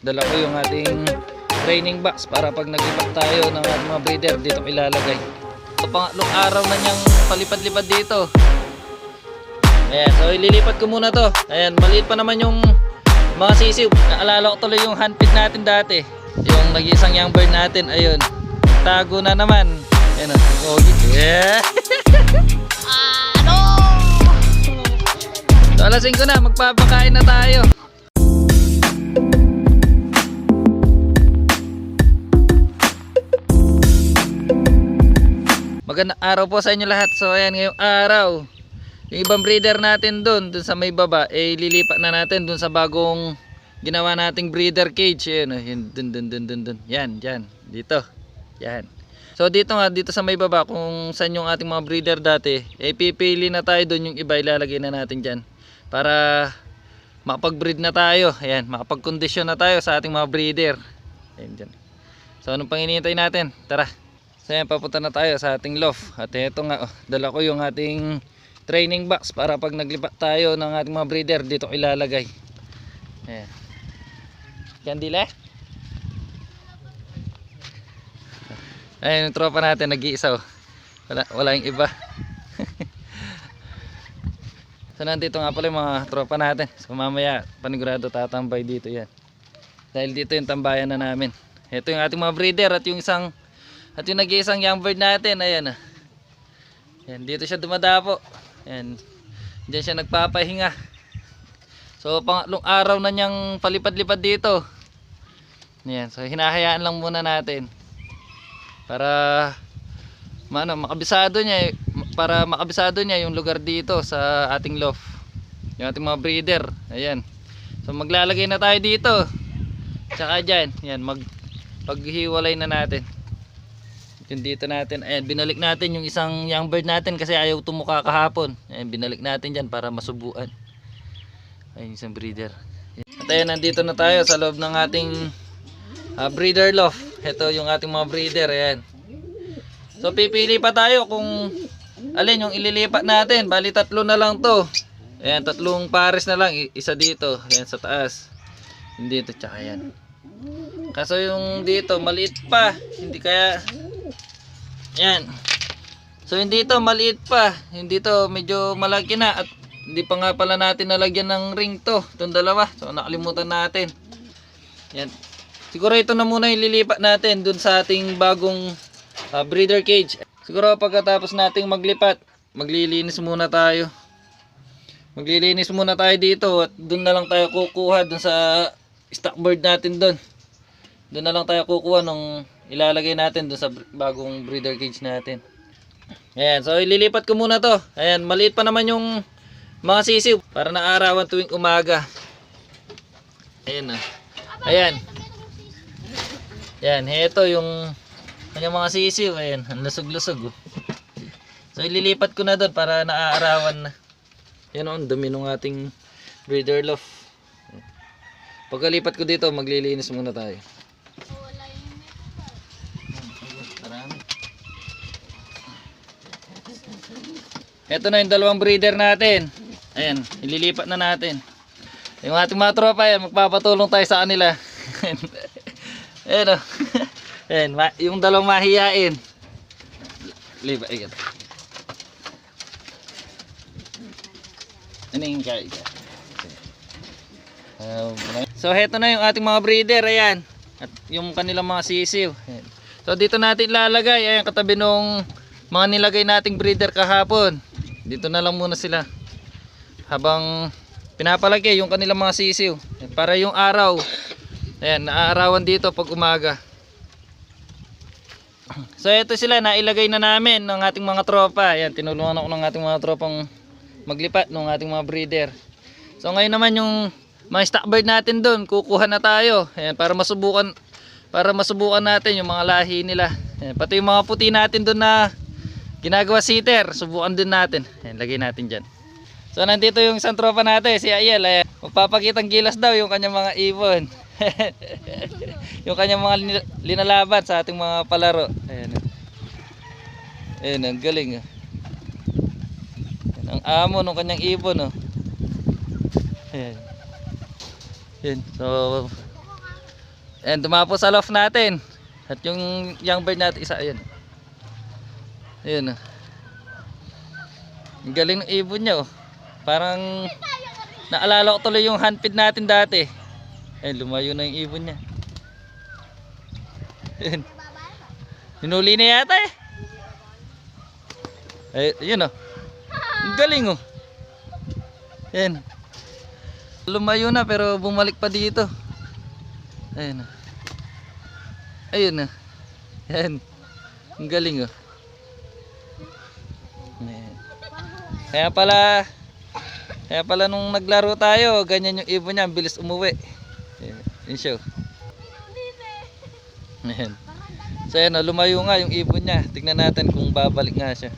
dala ko yung ating training box para pag naglipat tayo ng ating mga breeder dito ilalagay. Ito pangatlong araw na niyang palipad-lipad dito. Ayan, so ililipat ko muna to. Ayan, maliit pa naman yung mga sisiw. Naalala ko tuloy yung handpid natin dati, yung nag-iisang young bird natin. Ayun, tago na naman. Ayan, yeah. So alas 5 na, magpapakain na tayo. Magandang araw po sa inyo lahat. So ayan, ngayong araw, yung ibang breeder natin dun sa may baba, lilipat na natin dun sa bagong ginawa nating breeder cage. Ayan, yun, dun. Yan, dyan, dito. Yan. So dito nga, dito sa may baba, kung saan yung ating mga breeder dati, pipili na tayo dun, yung iba ilalagay na natin dyan. Para makapag-breed na tayo. Ayan, makapag-condition na tayo sa ating mga breeder. Ayan, dyan. So anong pang hinihintay natin? Tara. So ayan, papunta na tayo sa ating loft. At ito nga, dala ko yung ating training box para pag naglipat tayo ng ating mga breeder dito ilalagay. Ayan. Kandila. Ayan yung tropa natin, nag-iisa. Wala yung iba. So nandito nga pala yung mga tropa natin. So mamaya panigurado tatambay dito yan. Dahil dito yung tambayan na namin. Ito yung ating mga breeder at yung nag-iisang young bird natin. Ayan. Ayan, dito siya dumadapo. Ayan. Diyan siya nagpapahinga. So pangatlong araw na niyang palipad-lipad dito. Ayan, so hinahayaan lang muna natin. Para makabisado niya yung lugar dito sa ating loft, yung ating mga breeder. Ayan, so maglalagay na tayo dito, tsaka dyan, yan, paghiwalay na natin yung dito natin. Ayan, binalik natin yung isang young bird natin kasi ayaw tumuka kahapon. Ayan, binalik natin dyan para masubuan. Ayan, isang breeder. At ayan, nandito na tayo sa loob ng ating breeder loft. Ito yung ating mga breeder. Ayan, so pipili pa tayo kung alin yung ililipat natin. Bali tatlo na lang to. Ayan, tatlong pares na lang. Isa dito, ayan sa taas, yung dito, tsaka yan. Kaso yung dito maliit pa, hindi kaya. Ayan, so yung dito maliit pa, yung dito medyo malaki na. At hindi pa nga pala natin nalagyan ng ring to, itong dalawa. So nakalimutan natin. Ayan, siguro ito na muna ililipat natin dun sa ating bagong breeder cage. Siguro pagkatapos nating maglipat, maglilinis muna tayo. Maglilinis muna tayo dito at dun na lang tayo kukuha dun sa stock bird natin dun. Dun na lang tayo kukuha nung ilalagay natin dun sa bagong breeder cage natin. Ayan, so ililipat ko muna to. Ayan, maliit pa naman yung mga sisiw para naarawan tuwing umaga. Ayan na. Ayan. Ayan, heto yung kanyang mga sisiw. Ayan, ang lusog-lusog. So ililipat ko na doon para naaarawan na. Yan o, ang dumi ng ating breeder loft. Pagkalipat ko dito, maglilinis muna tayo. Ito na yung dalawang breeder natin. Ayan, ililipat na natin. Yung ating mga tropa, ayan, magpapatulong tayo sa kanila. Ayan o. Ayan, yung dalawang mahiyain. Liba, ayan. Ano yung kaya? So heto na yung ating mga breeder. Ayan, at yung kanilang mga sisiw. Ayan. So dito natin lalagay. Ayan, katabi nung mga nilagay nating breeder kahapon. Dito na lang muna sila habang pinapalagay yung kanilang mga sisiw. Ayan, para yung araw, ayan, naaarawan dito pag umaga. So ito sila, nailagay na namin ng ating mga tropa. Ayan, tinulungan ako ng ating mga tropang maglipat ng ating mga breeder. So ngayon naman yung mga stock bird natin doon, kukuha na tayo. Ayan, para masubukan natin yung mga lahi nila. Ayan, pati yung mga puti natin doon na ginagawa sitter, subukan din natin. Ayan, lagay natin dyan. So nandito yung isang tropa natin, si Ayel. Ayan, magpapakitang gilas daw yung kanyang mga ibon. Yung kanyang mga linalaban sa ating mga palaro. Ayan. Ayan, ang galing. Ayan, ang amo ng kanyang ibon. Ayan. Ayan. So Ayan, dumapo sa loft natin. At yung young bird natin isa, ayun. Ayun. Ang galing ng ibon niya oh. Parang naalala ko tuloy yung handpid natin dati. Ayun, lumayo na yung ibon niya. Ayun. Hinuli na yata eh. Ayun oh. Ang galing oh. Ayun. Lumayo na pero bumalik pa dito. Ayun. Ayun na. Yan. Ang galing oh. Ayan. Kaya pala nung naglaro tayo, ganyan yung ibon niya, ang bilis umuwi. Ayan. Yun siya. Ayan. So ayan oh, lumayo nga yung ibon niya. Tignan natin kung babalik nga siya.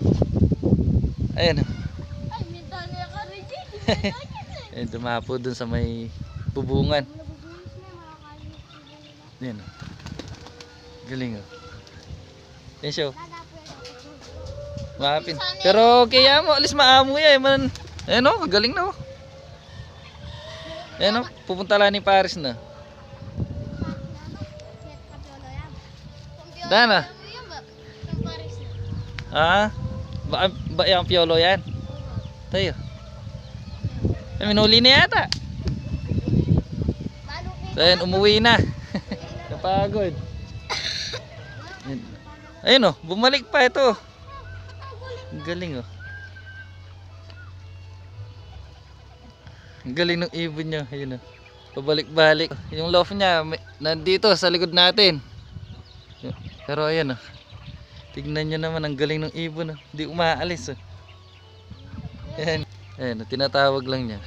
Ayan oh. Ayan, dumapo dun sa may bubungan. Ayan oh. Galing oh. Yan siya oh. Mapin. Pero kaya mo, alis maamo yan man. Ayan oh, galing na oh. Ayan oh, pupunta lang ni Paris na. Dana. Ah, ba yung piolo yan? Tayo. Ay, minuli na yata. So ayan, umuwi na. Napagod. Ayun oh, bumalik pa ito. Ang galing oh. Ang galing ng ibon niya. Ayun oh. Pabalik-balik. Yung loft niya nandito sa likod natin. Pero ayan oh. Tignan nyo naman ang galing ng ibon oh. Hindi umaalis oh. Ayan. Ayan oh, tinatawag lang niya.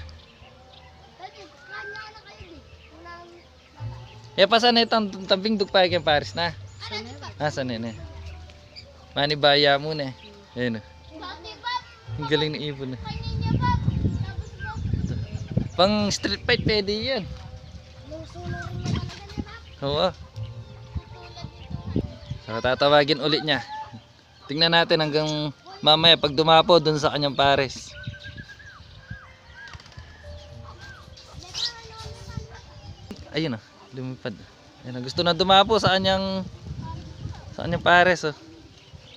Pasan na itong tabing dugpay kay Paris na. Saan na? Manibaya muna eh. Ayan oh. Ang galing ng ibon oh. Pang street fight pwede yan. Oo. So tatawagin ulit niya. Tingnan natin hanggang mamaya pag dumapo dun sa kanyang pares. Ayun oh, lumipad. Ayun, gusto na dumapo sa kanyang pares oh.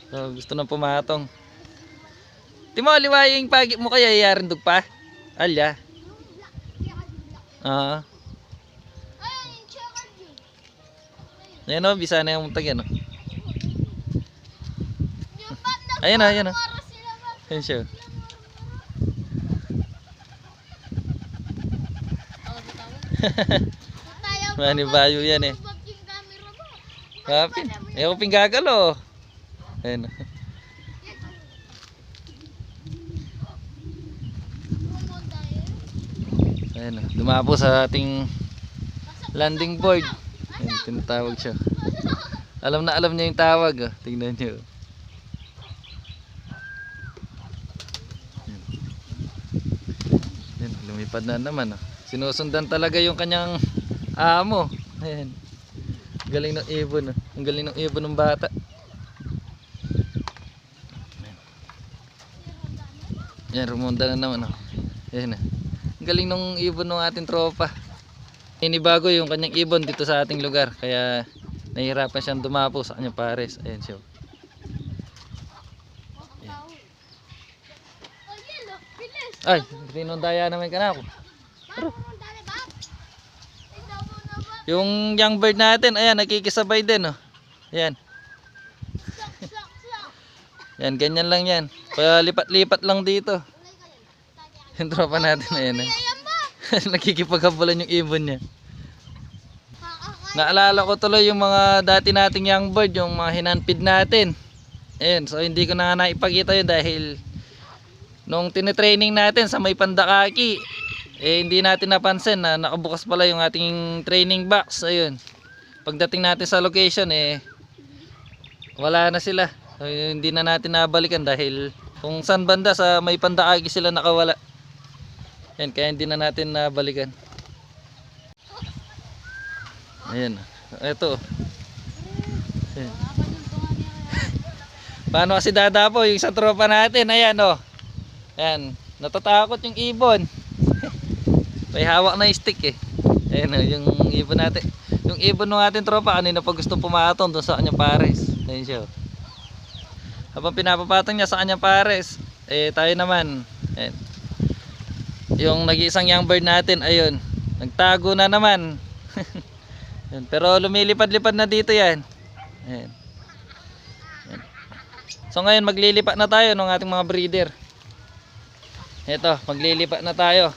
So, gusto na pumatong. Timo, liwayo yung pagi mo kaya yayarin dug pa? Alya. Ayan o, bisa na yung tagyan o. Ayan o, ayan o. Ayan siya. Manibayo yan eh. Kapin. Ayaw ko pinggagalo. Ayan o. Ayan o. Dumapo sa ating landing board. Ayan, tinatawag siya. Alam na alam niya yung tawag oh. Tingnan niyo. Ayan, lumipad na naman oh. Sinusundan talaga yung kanyang amo. Ayan. Galing ng ibon oh. Ang galing ng ibon ng bata. Ayan, rumonda na naman oh. Ayan oh. Ang galing ng ibon ng ating tropa. Inibago yung kanyang ibon dito sa ating lugar kaya nahihirapan siyang dumapo sa kanyang pares. Ayan siya. Ay, pinundaya naman ka na ako. Yung young bird natin, ayan, nakikisabay din oh. Ayan. Yan, ganyan lang yan. Palipat-lipat lang dito. Yung tropa natin, ayan eh. Nakikipaghabulan yung ibon niya. Naalala ko tuloy yung mga dati nating young bird, yung mga hinanpid natin. Ayan, so hindi ko na naipakita yun dahil nung tinitraining natin sa may Pandakaki, hindi natin napansin na nakabukas pala yung ating training box. Ayun. Pagdating natin sa location wala na sila. So, hindi na natin nabalikan dahil kung saan banda sa may Pandakaki sila nakawala. Ayan, kaya hindi na natin nabalikan. Ayan. Ito. Ayan. Paano kasi dadapo yung sa tropa natin? Ayan oh. Ayan. Natatakot yung ibon. May hawak na stick eh. Ayan oh, yung ibon natin. Yung ibon ng ating tropa, kanina pa gusto pumatong doon sa kanyang pares. Ayun siya. Habang pinapapatong niya sa kanyang pares, tayo naman, ayun. Yung nag-iisang young bird natin, ayun, nagtago na naman. Ayun, pero lumilipad-lipad na dito yan. Ayun. Ayun. So ngayon maglilipat na tayo ng ating mga breeder. Ito, maglilipat na tayo.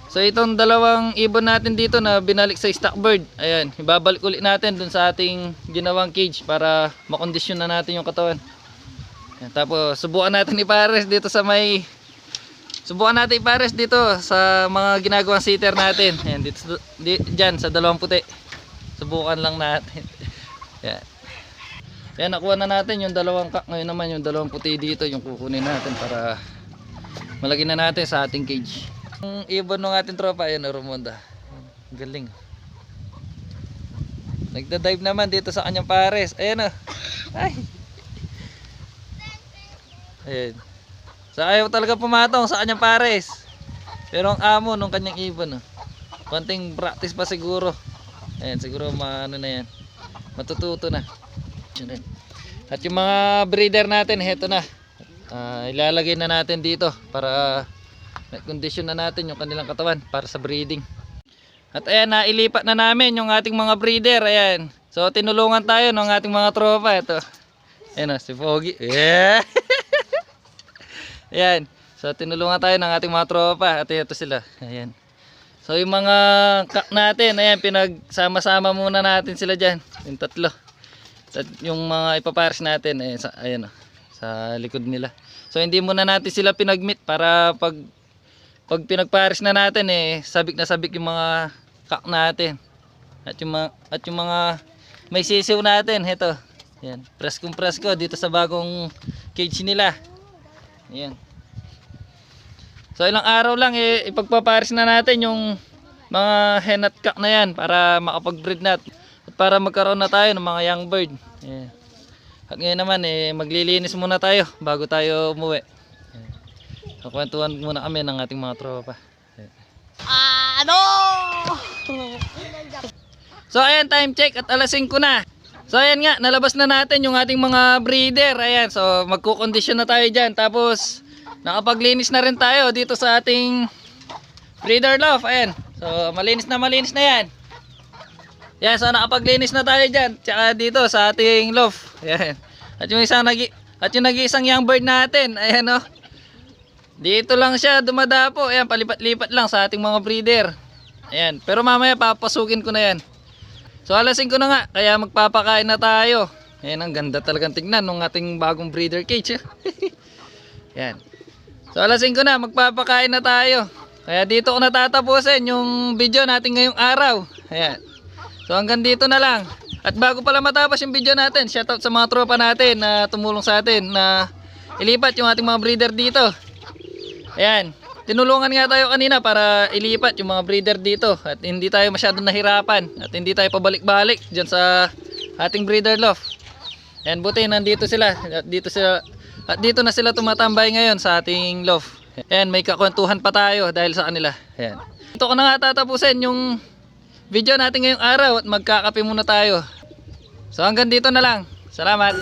So itong dalawang ibon natin dito na binalik sa stock bird, ayan, ibabalik ulit natin dun sa ating ginawang cage para makondisyon na natin yung katawan. Ayan, tapos subukan natin ipares dito sa mga ginagawang sitter natin. Ayan, dito dyan sa dalawang puti. Subukan lang natin. Ayan. Ayan, nakuha na natin yung dalawang kak. Ngayon naman yung dalawang puti dito yung kukunin natin para malagyan na natin sa ating cage. Yung ibon ng ating tropa, ayun, Rumonda. Galing. Nagda-dive naman dito sa kanyang pares. Ayan o. Ay. Ayan. So ayaw talaga pumatong sa kanyang pares. Pero ang amo nung kanyang ibon, konting practice pa siguro. Ayan, siguro ano na yan. Matututo na. At yung mga breeder natin, heto na. Ilalagay na natin dito para condition na natin yung kanilang katawan para sa breeding. At ayan, nailipat na namin yung ating mga breeder. Ayan. So tinulungan tayo ng ating mga tropa. Ito. Ayan o, si Pogi. Yeah. Ayan. So tinulungan tayo ng ating mga tropa. At ito sila. Ayan. So yung mga kak natin, ayan, pinagsama-sama muna natin sila dyan. Yung tatlo. At yung mga ipapares natin, ayan o, sa likod nila. So hindi muna natin sila pinag-meet para pag pinagpares na natin, sabik na sabik yung mga kak natin. At yung mga may sisiw natin, heto. Ayan, preskong presko dito sa bagong cage nila. Ayan. So ilang araw lang ipagpapares na natin yung mga hen at kak na yan para makapag-breed na at para magkaroon na tayo ng mga young bird. Ayan. At ngayon naman maglilinis muna tayo bago tayo umuwi. Kwentuhan muna kami ng ating mga tropa. Ano? So ayan, time check at alas 5 na. So ayan nga, nalabas na natin yung ating mga breeder. Ayan, so magkukondisyon na tayo dyan. Tapos nakapaglinis na rin tayo dito sa ating breeder loft. Ayan, so malinis na yan. Yan, so nakapaglinis na tayo dyan. Tsaka dito sa ating loft. Ayan. At yung nag-iisang young bird natin, ayan o. Dito lang siya dumadapo. Ayan, palipat-lipat lang sa ating mga breeder. Ayan, pero mamaya papasukin ko na yan. So alas 5 na nga, kaya magpapakain na tayo. Ayan, ang ganda talagang tignan ng ating bagong breeder cage. Ayan. So alas 5 na, magpapakain na tayo. Kaya dito ko natatapusin yung video natin ngayong araw. Ayan. So hanggang dito na lang. At bago pala matapos yung video natin, shoutout sa mga tropa natin na tumulong sa atin na ilipat yung ating mga breeder dito. Ayan, tinulungan nga tayo kanina para ilipat yung mga breeder dito at hindi tayo masyadong nahirapan at hindi tayo pabalik-balik dyan sa ating breeder loft. Ayan, buti nandito sila at dito na sila tumatambay ngayon sa ating loft. Ayan, may kakwentuhan pa tayo dahil sa kanila. Ayan. Ito ko na nga tatapusin yung video natin ngayong araw at magkakape muna tayo. So hanggang dito na lang. Salamat.